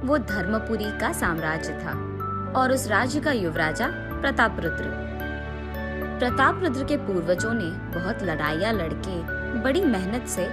वो धर्मपुरी का साम्राज्य था और उस राज्य का युवराजा प्रतापरुद्र। प्रतापरुद्र के पूर्वजों ने बहुत लड़ाइयाँ लड़के बड़ी मेहनत से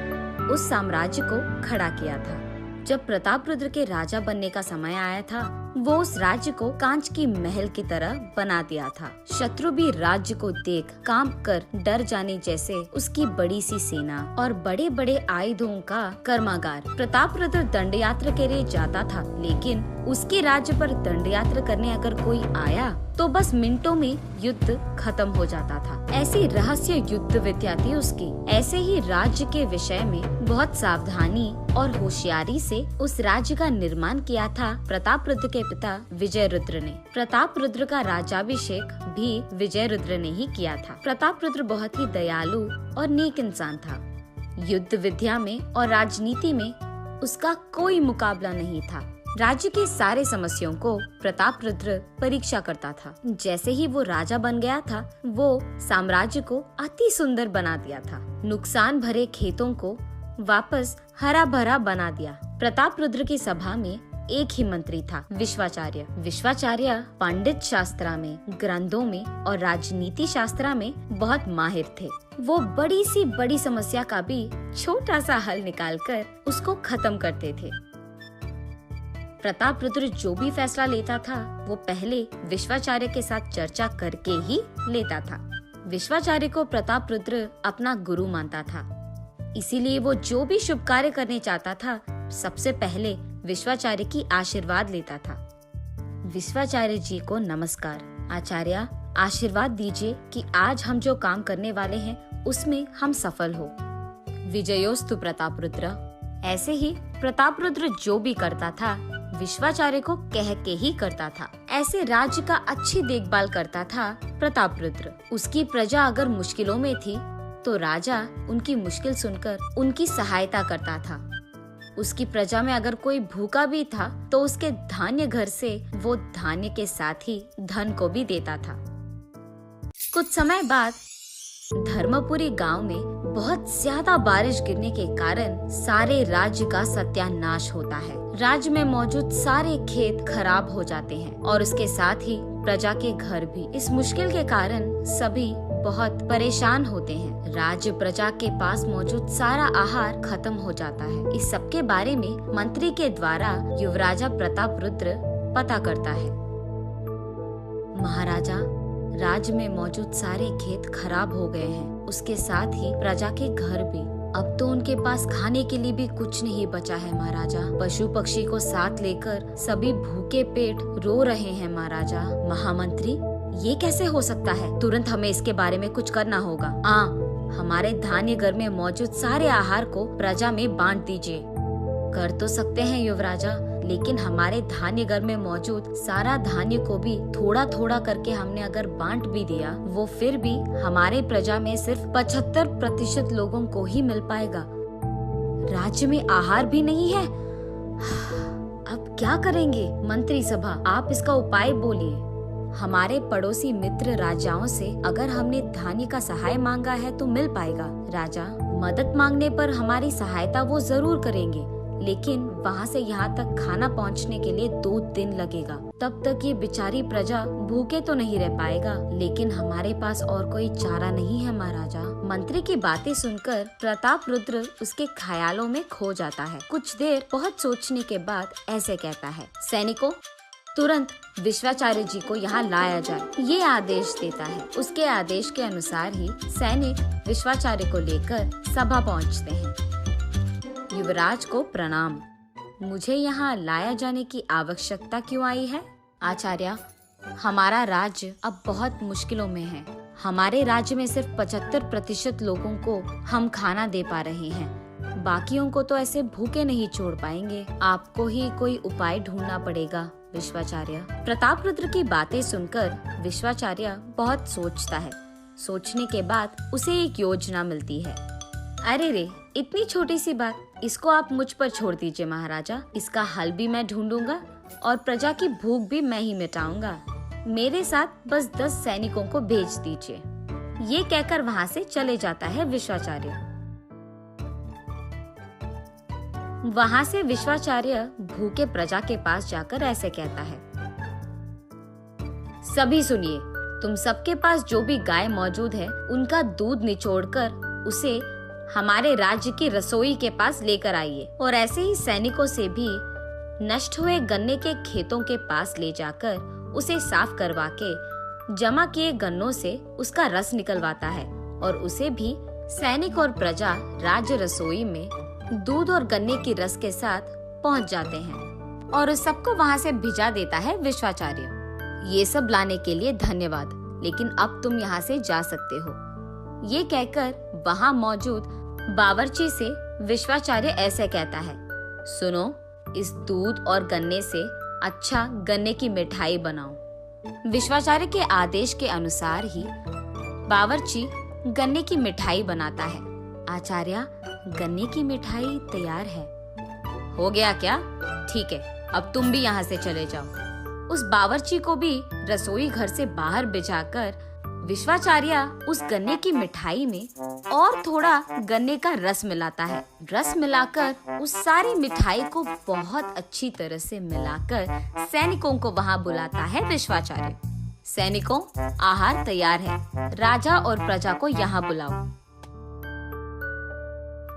उस साम्राज्य को खड़ा किया था। जब प्रतापरुद्र के राजा बनने का समय आया था, वो उस राज्य को कांच की महल की तरह बना दिया था। शत्रु भी राज्य को देख कांप कर डर जाने जैसे उसकी बड़ी सी सेना और बड़े बड़े आयुधों का कर्मागार। प्रतापरुद्र दंड यात्रा के लिए जाता था, लेकिन उसके राज्य पर दंड यात्रा करने अगर कोई आया तो बस मिनटों में युद्ध खत्म हो जाता था। ऐसी रहस्य युद्ध विद्या थी उसकी। ऐसे ही राज्य के विषय में बहुत सावधानी और होशियारी से उस राज्य का निर्माण किया था प्रतापरुद्र के पिता विजयरुद्र ने। प्रतापरुद्र का राज्याभिषेक भी विजयरुद्र ने ही किया था। प्रतापरुद्र बहुत ही दयालु और नेक इंसान था। युद्ध विद्या में और राजनीति में उसका कोई मुकाबला नहीं था। राज्य के सारे समस्याओं को प्रतापरुद्र परीक्षा करता था। जैसे ही वो राजा बन गया था, वो साम्राज्य को अति सुंदर बना दिया था। नुकसान भरे खेतों को वापस हरा भरा बना दिया। प्रतापरुद्र की सभा में एक ही मंत्री था, विश्वाचार्य। विश्वाचार्य पंडित शास्त्र में, ग्रंथों में और राजनीति शास्त्र में बहुत माहिर थे। वो बड़ी सी बड़ी समस्या का भी छोटा सा हल निकालकर उसको खत्म करते थे। प्रतापरुद्र जो भी फैसला लेता था, वो पहले विश्वाचार्य के साथ चर्चा करके ही लेता था। विश्वाचार्य को प्रतापरुद्र अपना गुरु मानता था, इसीलिए वो जो भी शुभ कार्य करने चाहता था, सबसे पहले विश्वाचार्य की आशीर्वाद लेता था। विश्वाचार्य जी को नमस्कार। आचार्य, आशीर्वाद दीजिए कि आज हम जो काम करने वाले हैं उसमें हम सफल हो। विजयोस्तु प्रतापरुद्र। ऐसे ही प्रतापरुद्र जो भी करता था, विश्वाचार्य को कह के ही करता था। ऐसे राज्य का अच्छी देखभाल करता था प्रतापरुद्र। उसकी प्रजा अगर मुश्किलों में थी तो राजा उनकी मुश्किल सुनकर उनकी सहायता करता था। उसकी प्रजा में अगर कोई भूखा भी था तो उसके धान्य घर से वो धान्य के साथ ही धन को भी देता था। कुछ समय बाद धर्मपुरी गांव में बहुत ज्यादा बारिश गिरने के कारण सारे राज्य का सत्यानाश होता है। राज्य में मौजूद सारे खेत खराब हो जाते हैं और उसके साथ ही प्रजा के घर भी। इस मुश्किल के कारण सभी बहुत परेशान होते हैं। राज्य प्रजा के पास मौजूद सारा आहार खत्म हो जाता है। इस सब के बारे में मंत्री के द्वारा युवराजा प्रतापरुद्र पता करता है। महाराजा, राज्य में मौजूद सारे खेत खराब हो गए हैं, उसके साथ ही प्रजा के घर भी। अब तो उनके पास खाने के लिए भी कुछ नहीं बचा है महाराजा। पशु पक्षी को साथ लेकर सभी भूखे पेट रो रहे हैं महाराजा। महामंत्री, ये कैसे हो सकता है? तुरंत हमें इसके बारे में कुछ करना होगा। हमारे धान्य घर में मौजूद सारे आहार को प्रजा में बांट दीजिए। कर तो सकते हैं युवराजा, लेकिन हमारे धान्य घर में मौजूद सारा धान्य को भी थोड़ा थोड़ा करके हमने अगर बांट भी दिया, वो फिर भी हमारे प्रजा में सिर्फ 75% लोगों को ही मिल पाएगा। राज्य में आहार भी नहीं है। अब क्या करेंगे? मंत्री सभा, आप इसका उपाय बोलिए। हमारे पड़ोसी मित्र राजाओं से अगर हमने धान्य का सहाय मांगा है तो मिल पाएगा। राजा, मदद मांगने पर हमारी सहायता वो जरूर करेंगे, लेकिन वहाँ से यहाँ तक खाना पहुँचने के लिए 2 दिन लगेगा। तब तक ये बेचारी प्रजा भूखे तो नहीं रह पाएगा, लेकिन हमारे पास और कोई चारा नहीं है महाराजा। मंत्री की बातें सुनकर प्रतापरुद्र उसके ख्यालों में खो जाता है। कुछ देर बहुत सोचने के बाद ऐसे कहता है, सैनिकों, तुरंत विश्वाचार्य जी को यहाँ लाया जाए। ये आदेश देता है। उसके आदेश के अनुसार ही सैनिक विश्वाचार्य को लेकर सभा पहुँचते हैं। युवराज को प्रणाम। मुझे यहाँ लाया जाने की आवश्यकता क्यों आई है? आचार्य, हमारा राज्य अब बहुत मुश्किलों में है। हमारे राज्य में सिर्फ 75% लोगों को हम खाना दे पा रहे हैं। बाकियों को तो ऐसे भूखे नहीं छोड़ पाएंगे। आपको ही कोई उपाय ढूंढना पड़ेगा विश्वाचार्य। प्रतापरुद्र की बातें सुनकर विश्वाचार्य बहुत सोचता है। सोचने के बाद उसे एक योजना मिलती है। अरे रे, इतनी छोटी सी बात, इसको आप मुझ पर छोड़ दीजिए महाराजा। इसका हल भी मैं ढूंढूंगा और प्रजा की भूख भी मैं ही मिटाऊंगा। मेरे साथ बस 10 सैनिकों को भेज दीजिए। ये कहकर वहाँ से चले जाता है विश्वाचार्य। वहाँ से विश्वाचार्य भूखे प्रजा के पास जाकर ऐसे कहता है, सभी सुनिए, तुम सबके पास जो भी गाय मौजूद है उनका दूध निचोड़कर उसे हमारे राज्य की रसोई के पास लेकर आइए, और ऐसे ही सैनिकों से भी नष्ट हुए गन्ने के खेतों के पास ले जाकर उसे साफ करवा के जमा किए गन्नों से उसका रस निकलवाता है, और उसे भी सैनिक और प्रजा राज्य रसोई में दूध और गन्ने की रस के साथ पहुंच जाते हैं और उस सबको वहां से भिजा देता है विश्वाचार्य। ये सब लाने के लिए धन्यवाद, लेकिन अब तुम यहाँ से जा सकते हो। ये कहकर वहाँ मौजूद बावर्ची से विश्वाचार्य ऐसे कहता है, सुनो, इस दूध और गन्ने से अच्छा गन्ने की मिठाई बनाओ। विश्वाचार्य के आदेश के अनुसार ही बावर्ची गन्ने की मिठाई बनाता है। आचार्य, गन्ने की मिठाई तैयार है। हो गया क्या? ठीक है, अब तुम भी यहाँ से चले जाओ। उस बावर्ची को भी रसोई घर से बाहर बिठाकर विश्वाचार्य उस गन्ने की मिठाई में और थोड़ा गन्ने का रस मिलाता है। रस मिलाकर उस सारी मिठाई को बहुत अच्छी तरह से मिलाकर सैनिकों को वहाँ बुलाता है विश्वाचार्य। सैनिकों, आहार तैयार है, राजा और प्रजा को यहाँ बुलाओ।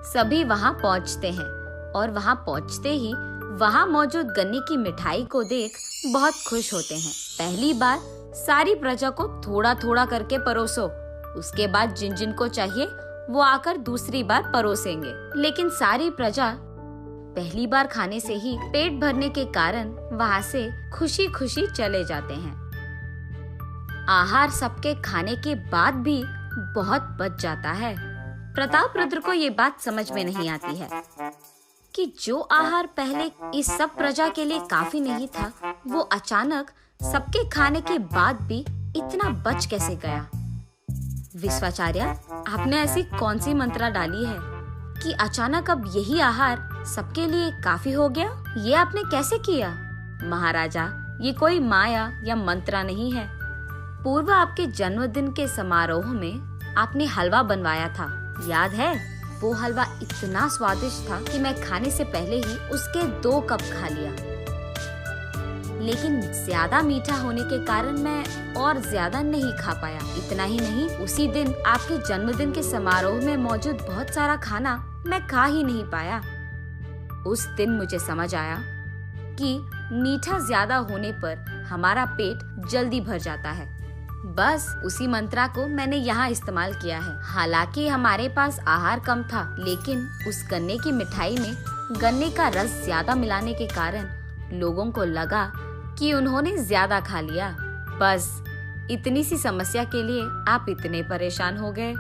सभी वहाँ पहुँचते हैं और वहाँ पहुँचते ही वहाँ मौजूद गन्ने की मिठाई को देख बहुत खुश होते हैं। पहली बार सारी प्रजा को थोड़ा थोड़ा करके परोसो, उसके बाद जिन जिन को चाहिए वो आकर दूसरी बार परोसेंगे। लेकिन सारी प्रजा पहली बार खाने से ही पेट भरने के कारण वहाँ से खुशी खुशी चले जाते हैं। आहार सबके खाने के बाद भी बहुत बच जाता है। प्रतापरुद्र को ये बात समझ में नहीं आती है कि जो आहार पहले इस सब प्रजा के लिए काफी नहीं था, वो अचानक सबके खाने के बाद भी इतना बच कैसे गया। विश्वाचार्य, आपने ऐसी कौन सी मंत्रा डाली है कि अचानक अब यही आहार सबके लिए काफी हो गया? ये आपने कैसे किया? महाराजा, ये कोई माया या मंत्रा नहीं है। पूर्व आपके जन्मदिन के समारोह में आपने हलवा बनवाया था, याद है? वो हलवा इतना स्वादिष्ट था कि मैं खाने से पहले ही उसके 2 कप खा लिया। लेकिन ज्यादा मीठा होने के कारण मैं और ज्यादा नहीं खा पाया। इतना ही नहीं, उसी दिन आपके जन्मदिन के समारोह में मौजूद बहुत सारा खाना मैं खा ही नहीं पाया। उस दिन मुझे समझ आया कि मीठा ज्यादा होने पर हमारा पेट जल्दी भर जाता है। बस उसी मंत्रा को मैंने यहाँ इस्तेमाल किया है। हालांकि हमारे पास आहार कम था, लेकिन उस गन्ने की मिठाई में गन्ने का रस ज्यादा मिलाने के कारण लोगों को लगा कि उन्होंने ज्यादा खा लिया। बस इतनी सी समस्या के लिए आप इतने परेशान हो गए।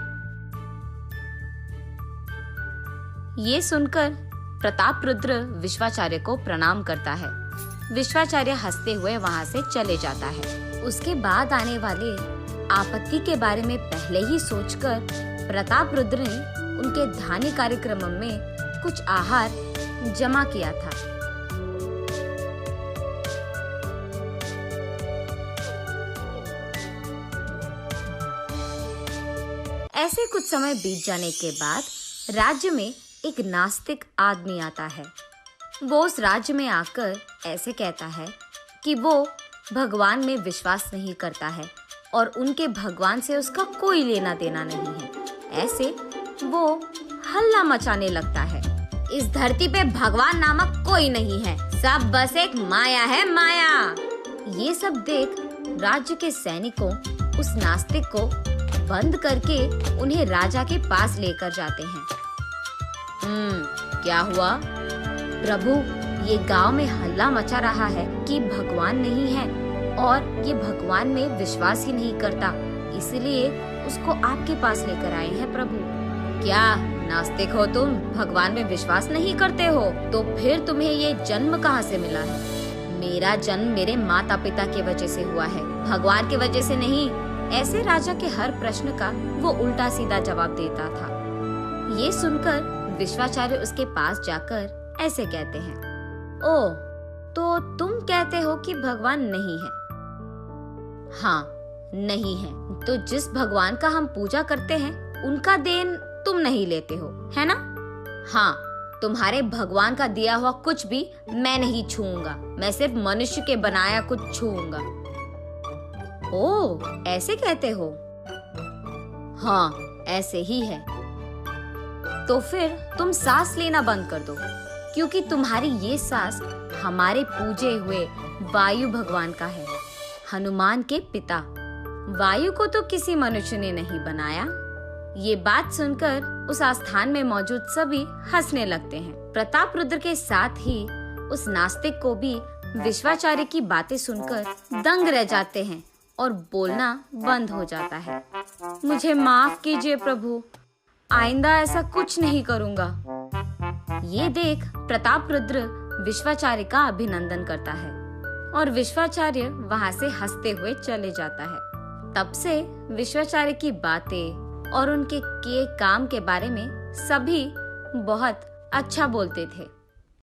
ये सुनकर प्रतापरुद्र विश्वाचार्य को प्रणाम करता है। विश्वाचार्य हंसते हुए वहाँ से चले जाता है। उसके बाद आने वाले आपत्ति के बारे में पहले ही सोचकर प्रतापरुद्र ने उनके धान्य कार्यक्रम में कुछ आहार जमा किया था। ऐसे कुछ समय बीत जाने के बाद राज्य में एक नास्तिक आदमी आता है। वो उस राज्य में आकर ऐसे कहता है कि वो भगवान में विश्वास नहीं करता है और उनके भगवान से उसका कोई लेना देना नहीं है। ऐसे वो हल्ला मचाने लगता है, इस धरती पे भगवान नामक कोई नहीं है, सब बस एक माया है, माया। ये सब देख राज्य के सैनिकों उस नास्तिक को बंद करके उन्हें राजा के पास लेकर जाते हैं। क्या हुआ? प्रभु, ये गांव में हल्ला मचा रहा है कि भगवान नहीं है और ये भगवान में विश्वास ही नहीं करता, इसलिए उसको आपके पास लेकर आए हैं प्रभु। क्या नास्तिक हो तुम? भगवान में विश्वास नहीं करते हो? तो फिर तुम्हें ये जन्म कहाँ से मिला है? मेरा जन्म मेरे माता पिता की वजह से हुआ है, भगवान की वजह से नहीं। ऐसे राजा के हर प्रश्न का वो उल्टा सीधा जवाब देता था। ये सुनकर विश्वाचार्य उसके पास जाकर ऐसे कहते हैं, ओ, तो तुम कहते हो कि भगवान नहीं है? हाँ, नहीं है। तो जिस भगवान का हम पूजा करते हैं उनका देन तुम नहीं लेते हो, है ना? हाँ, तुम्हारे भगवान का दिया हुआ कुछ भी मैं नहीं छूऊंगा। मैं सिर्फ मनुष्य के बनाया कुछ छूऊंगा। ओह, ऐसे कहते हो? हाँ, ऐसे ही है। तो फिर तुम सांस लेना बंद कर दो, क्योंकि तुम्हारी ये सांस हमारे पूजे हुए वायु भगवान का है, हनुमान के पिता। वायु को तो किसी मनुष्य ने नहीं बनाया। ये बात सुनकर उस आस्थान में मौजूद सभी हंसने लगते हैं। प्रताप रुद्र के साथ ही उस नास्तिक को भी विश्वाचार्य की बातें सुनकर दंग रह जाते हैं और बोलना बंद हो जाता है। मुझे माफ कीजिए प्रभु, आइंदा ऐसा कुछ नहीं करूंगा। ये देख प्रताप रुद्र विश्वाचार्य का अभिनंदन करता है और विश्वाचार्य वहां से हंसते हुए चले जाता है। तब से विश्वाचार्य की बातें और उनके किए काम के बारे में सभी बहुत अच्छा बोलते थे।